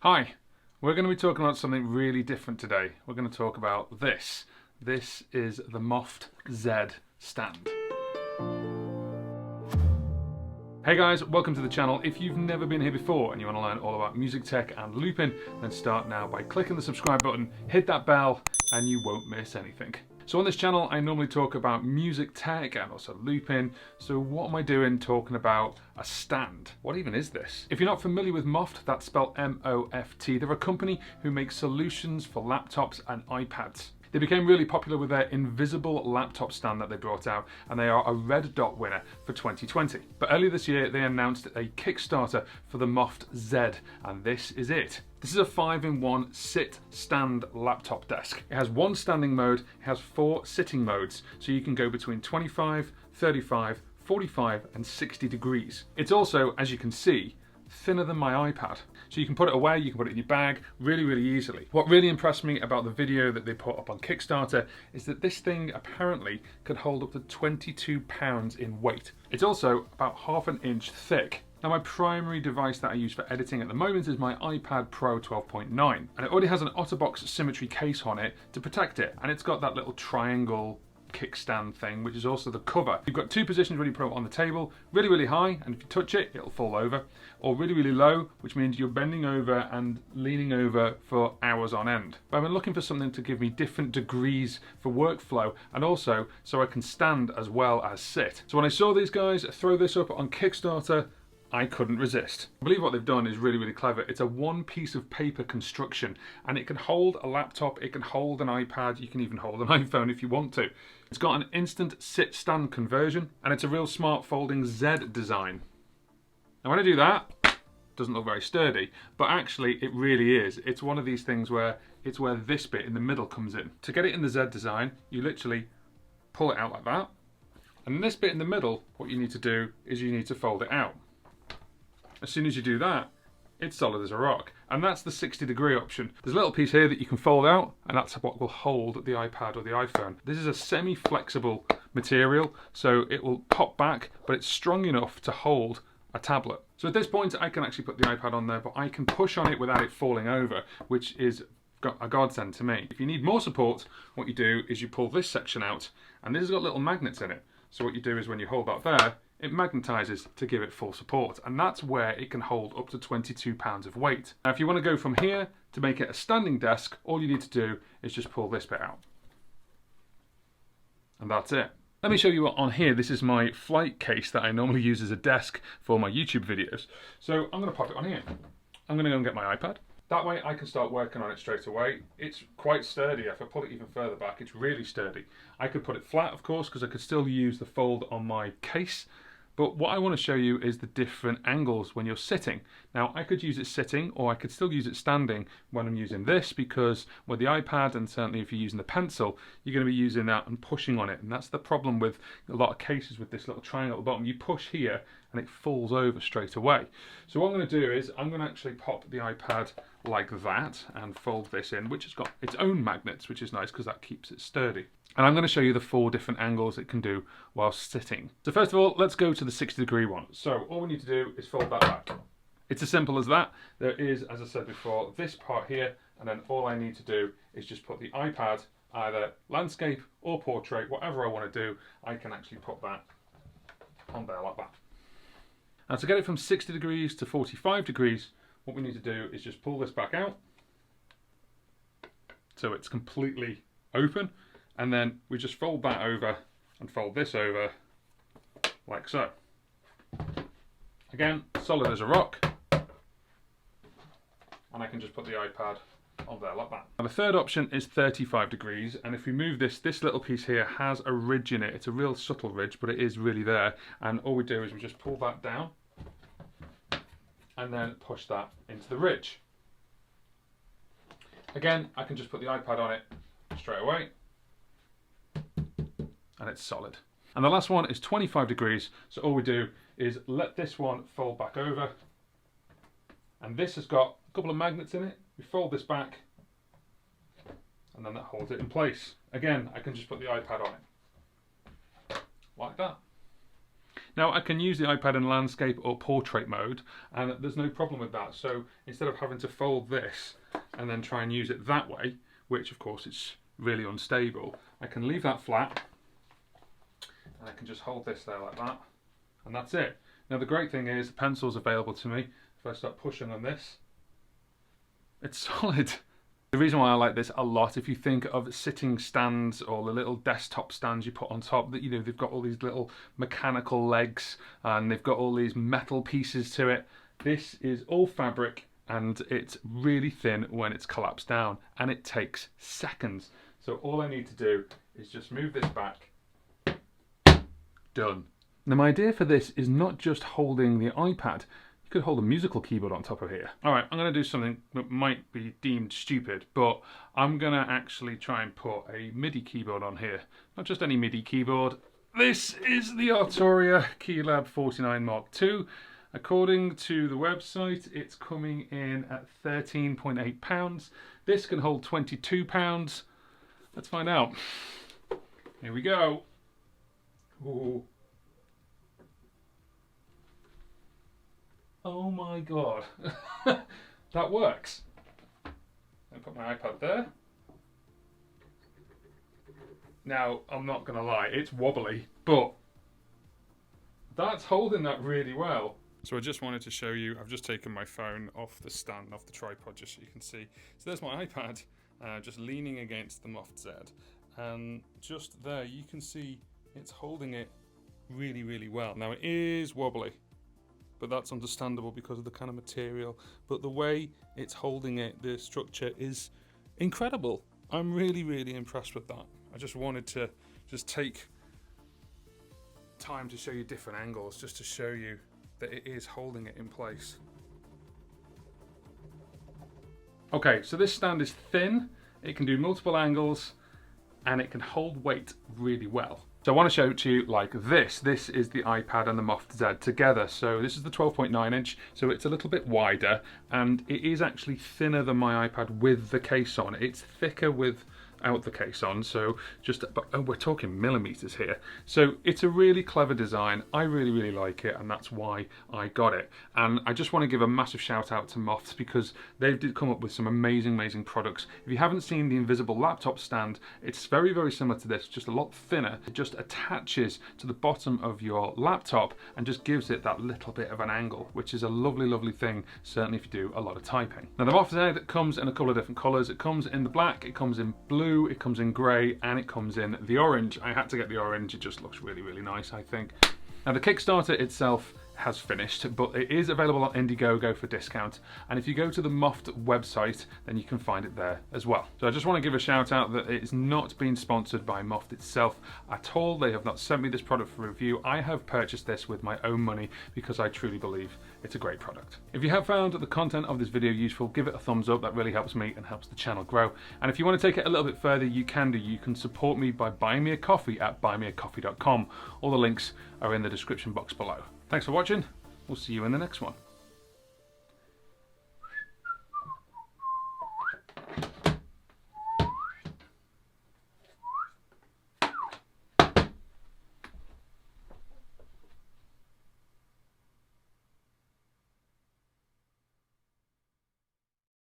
Hi, we're going to be talking about something really different today. We're going to talk about this. This is the Moft-Z Stand. Hey guys, welcome to the channel. If you've never been here before and you want to learn all about music tech and looping, then start now by clicking the subscribe button, hit that bell, and you won't miss anything. So on this channel, I normally talk about music tech and also looping. So what am I doing talking about a stand? What even is this? If you're not familiar with Moft, that's spelled M-O-F-T. They're a company who makes solutions for laptops and iPads. They became really popular with their invisible laptop stand that they brought out, and they are a red dot winner for 2020. But earlier this year, they announced a Kickstarter for the Moft-Z, and this is it. This is a 5-in-1 sit-stand laptop desk. It has one standing mode, it has 4 sitting modes, so you can go between 25, 35, 45 and 60 degrees. It's also, as you can see, thinner than my iPad. So you can put it away, you can put it in your bag really easily. What really impressed me about the video that they put up on Kickstarter is that this thing apparently could hold up to 22 pounds in weight. It's also about ½ an inch thick. Now my primary device that I use for editing at the moment is my iPad Pro 12.9, and it already has an OtterBox symmetry case on it to protect it, and it's got that little triangle kickstand thing, which is also the cover. You've got 2 positions when you put it on the table: really high, and if you touch it, it'll fall over, or really low, which means you're bending over and leaning over for hours on end. But I've been looking for something to give me different degrees for workflow, and also so I can stand as well as sit. So when I saw these guys throw this up on Kickstarter, I couldn't resist. I believe what they've done is really clever. It's a one piece of paper construction, and it can hold a laptop, it can hold an iPad, you can even hold an iPhone if you want to. It's got an instant sit-stand conversion, and it's a real smart folding Z design. Now when I do that, it doesn't look very sturdy, but actually it really is. It's one of these things where it's where this bit in the middle comes in. To get it in the Z design, you literally pull it out like that, and this bit in the middle, what you need to do is you need to fold it out. As soon as you do that, it's solid as a rock. And that's the 60-degree option. There's a little piece here that you can fold out, and that's what will hold the iPad or the iPhone. This is a semi-flexible material, so it will pop back, but it's strong enough to hold a tablet. So at this point, I can actually put the iPad on there, but I can push on it without it falling over, which is a godsend to me. If you need more support, what you do is you pull this section out, and this has got little magnets in it. So what you do is when you hold that there, it magnetizes to give it full support, and that's where it can hold up to 22 pounds of weight. Now if you want to go from here to make it a standing desk, all you need to do is just pull this bit out. And that's it. Let me show you what on here. This is my flight case that I normally use as a desk for my YouTube videos. So I'm going to pop it on here. I'm going to go and get my iPad. That way I can start working on it straight away. It's quite sturdy. If I pull it even further back, it's really sturdy. I could put it flat, of course, because I could still use the fold on my case. But what I want to show you is the different angles when you're sitting. Now I could use it sitting, or I could still use it standing when I'm using this, because with the iPad, and certainly if you're using the pencil, you're going to be using that and pushing on it. And that's the problem with a lot of cases with this little triangle at the bottom. You push here and it falls over straight away. So what I'm going to do is I'm going to actually pop the iPad like that and fold this in, which has got its own magnets, which is nice because that keeps it sturdy. And I'm going to show you the 4 different angles it can do while sitting. So first of all, let's go to the 60-degree one. So all we need to do is fold that back. It's as simple as that. There is, as I said before, this part here, and then all I need to do is just put the iPad, either landscape or portrait, whatever I want to do, I can actually put that on there like that. Now to get it from 60 degrees to 45 degrees, what we need to do is just pull this back out so it's completely open, and then we just fold that over and fold this over like so. Again, solid as a rock, and I can just put the iPad on there like that. Now the third option is 35 degrees, and if we move this little piece here has a ridge in it. It's a real subtle ridge, but it is really there, and all we do is we just pull that down and then push that into the ridge. Again, I can just put the iPad on it straight away, and it's solid. And the last one is 25 degrees, so all we do is let this one fold back over, and this has got a couple of magnets in it. We fold this back, and then that holds it in place. Again, I can just put the iPad on it like that. Now I can use the iPad in landscape or portrait mode, and there's no problem with that. So instead of having to fold this and then try and use it that way, which of course it's really unstable, I can leave that flat and I can just hold this there like that, and that's it. Now the great thing is the pencil's available to me. If I start pushing on this, it's solid. The reason why I like this a lot, if you think of sitting stands or the little desktop stands you put on top, that, you know, they've got all these little mechanical legs and they've got all these metal pieces to it. This is all fabric and it's really thin when it's collapsed down, and it takes seconds. So all I need to do is just move this back. Done. Now my idea for this is not just holding the iPad. You could hold a musical keyboard on top of here. Alright, I'm going to do something that might be deemed stupid, but I'm going to actually try and put a Midi keyboard on here. Not just any Midi keyboard. This is the Arturia Keylab 49 Mark II. According to the website, it's coming in at £13.8. This can hold £22. Let's find out. Here we go. Ooh. Oh my god. That works. I put my iPad there. Now, I'm not going to lie, it's wobbly, but that's holding that really well. So I just wanted to show you, I've just taken my phone off the stand, off the tripod, just so you can see. So there's my iPad, just leaning against the Moft-Z. And just there, you can see it's holding it really, really well. Now, it is wobbly, but that's understandable because of the kind of material. But the way it's holding it, the structure is incredible. I'm really, really impressed with that. I just wanted to just take time to show you different angles, just to show you that it is holding it in place. Okay, so this stand is thin, it can do multiple angles, and it can hold weight really well. So I want to show it to you like this. This is the iPad and the Moft-Z together. So this is the 12.9 inch, so it's a little bit wider, and it is actually thinner than my iPad with the case on. It's thicker without the case on, so just, we're talking millimeters here. So it's a really clever design. I really, really like it, and that's why I got it. And I just want to give a massive shout out to Moft, because they did come up with some amazing, amazing products. If you haven't seen the invisible laptop stand, it's very, very similar to this, just a lot thinner. It just attaches to the bottom of your laptop and just gives it that little bit of an angle, which is a lovely, lovely thing, certainly if you do a lot of typing. Now the Moft-Z comes in a couple of different colors. It comes in the black, it comes in blue, it comes in grey, and it comes in the orange. I had to get the orange, it just looks really, really nice, I think. Now the Kickstarter itself has finished, but it is available on Indiegogo for discount, and if you go to the Moft website, then you can find it there as well. So I just want to give a shout out that it's not been sponsored by Moft itself at all. They have not sent me this product for review. I have purchased this with my own money because I truly believe it's a great product. If you have found the content of this video useful, give it a thumbs up. That really helps me and helps the channel grow. And if you want to take it a little bit further, you can do. You can support me by buying me a coffee at buymeacoffee.com. All the links are in the description box below. Thanks for watching. We'll see you in the next one.